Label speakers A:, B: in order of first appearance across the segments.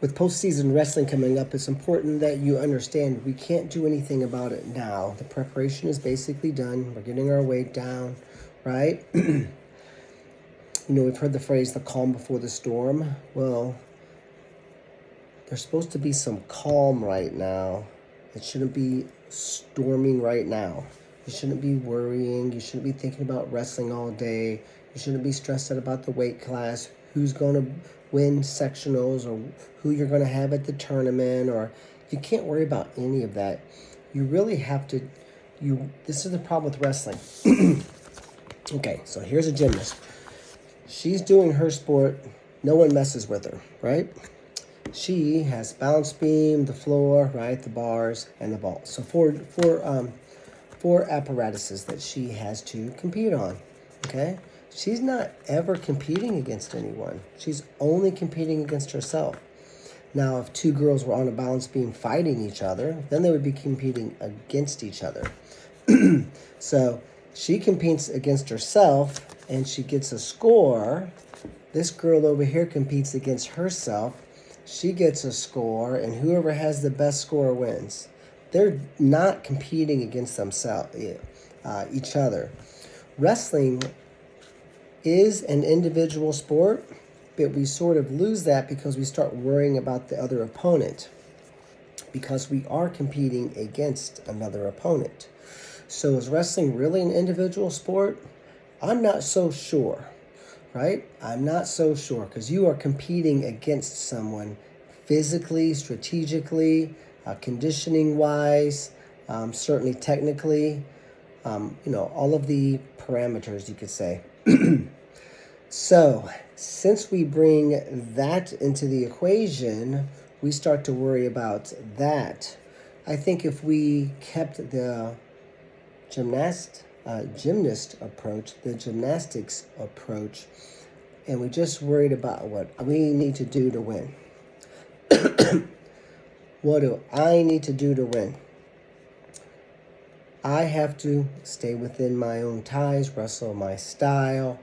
A: With postseason wrestling coming up, it's important that you understand we can't do anything about it now. The preparation is basically done. We're getting our weight down, right? We've heard the phrase, the calm before the storm. Well, there's supposed to be some calm right now. It shouldn't be storming right now. You shouldn't be worrying. You shouldn't be thinking about wrestling all day. You shouldn't be stressed out about the weight class, who's going to win sectionals, or who you're going to have at the tournament, or you can't worry about any of that. You really have to, this is the problem with wrestling. Okay, so here's a gymnast. She's doing her sport. No one messes with her, right? She has balance beam, the floor, right, the bars, and the ball. So four apparatuses that she has to compete on, okay? She's not ever competing against anyone. She's only competing against herself. Now, if two girls were on a balance beam fighting each other, then they would be competing against each other. So she competes against herself, and she gets a score. This girl over here competes against herself. She gets a score, and whoever has the best score wins. They're not competing against themselves, each other. Wrestling is an individual sport, but we sort of lose that because we start worrying about the other opponent, because we are competing against another opponent. So is wrestling really an individual sport? I'm not so sure, right? I'm not so sure, because you are competing against someone physically, strategically, conditioning-wise, certainly technically, all of the parameters, you could say. So, since we bring that into the equation, we start to worry about that. I think if we kept the gymnast approach, the gymnastics approach, and we just worried about what we need to do to win. What do I need to do to win? I have to stay within my own ties, wrestle my style.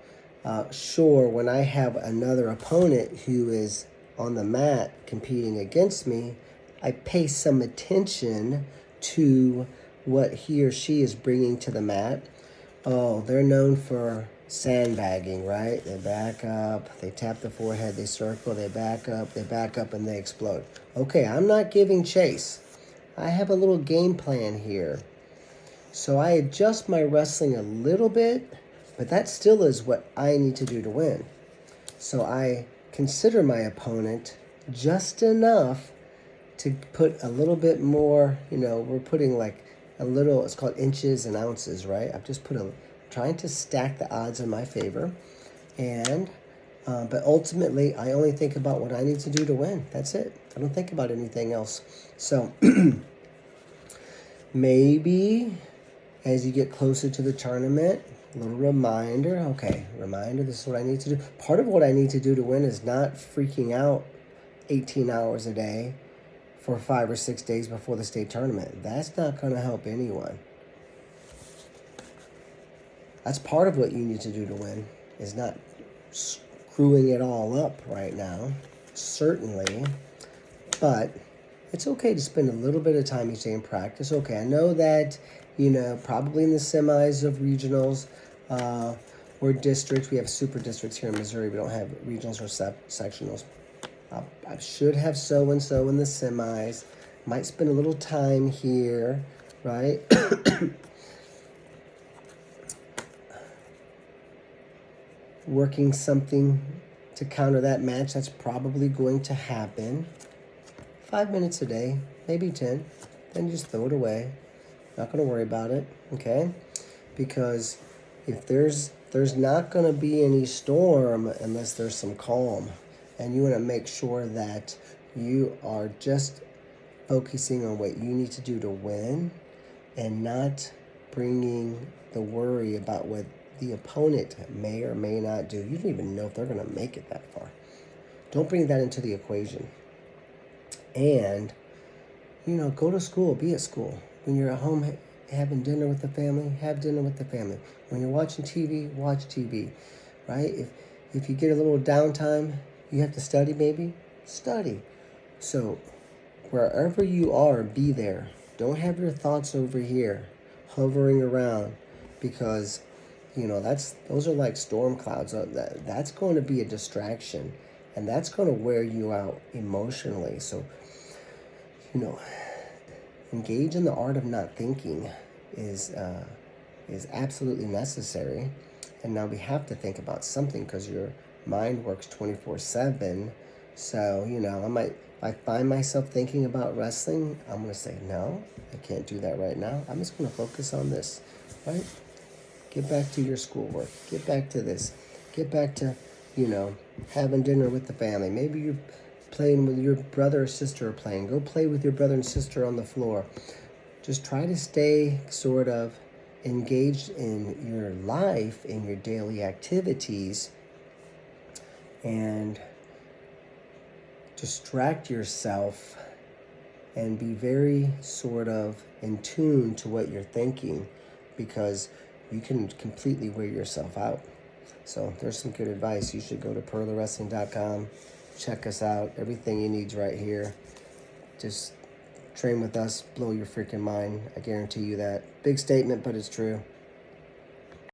A: Sure, when I have another opponent who is on the mat competing against me, I pay some attention to what he or she is bringing to the mat. Oh, they're known for sandbagging, right? They back up, they tap the forehead, they circle, they back up, and they explode. Okay, I'm not giving chase. I have a little game plan here. So I adjust my wrestling a little bit, but that still is what I need to do to win. So I consider my opponent just enough to put a little bit more, we're putting like a little, it's called inches and ounces, right? I've just trying to stack the odds in my favor. And, but ultimately, I only think about what I need to do to win. That's it. I don't think about anything else. So maybe as you get closer to the tournament, a little reminder, this is what I need to do. Part of what I need to do to win is not freaking out 18 hours a day for 5 or 6 days before the state tournament. That's not going to help anyone. That's part of what you need to do to win, is not screwing it all up right now, certainly. But it's okay to spend a little bit of time each day in practice. Okay, I know that, probably in the semis of regionals or districts, we have super districts here in Missouri. We don't have regionals or sectionals. I should have so-and-so in the semis. Might spend a little time here, right? Working something to counter that match. That's probably going to happen. 5 minutes a day, maybe 10. Then just throw it away. Not going to worry about it, okay? Because if there's not going to be any storm unless there's some calm. And you want to make sure that you are just focusing on what you need to do to win and not bringing the worry about what the opponent may or may not do. You don't even know if they're going to make it that far. Don't bring that into the equation. And, go to school, be at school. When you're at home having dinner with the family, have dinner with the family. When you're watching TV, watch TV, right? If you get a little downtime, you have to study maybe, study. So wherever you are, be there. Don't have your thoughts over here hovering around, because those are like storm clouds. That's going to be a distraction, and that's going to wear you out emotionally. So you know engage in the art of not thinking is absolutely necessary. And now we have to think about something, because your mind works 24/7. So if I find myself thinking about wrestling, I'm going to say, no, I can't do that right now. I'm just going to focus on this, right? Get back to your schoolwork. Get back to this. Get back to, having dinner with the family. Maybe you're playing with your brother or sister, or playing. Go play with your brother and sister on the floor. Just try to stay sort of engaged in your life, in your daily activities, and distract yourself and be very sort of in tune to what you're thinking, because you can completely wear yourself out. So there's some good advice. You should go to perlawrestling.com, check us out. Everything you need's right here. Just train with us, blow your freaking mind. I guarantee you that. Big statement, but it's true.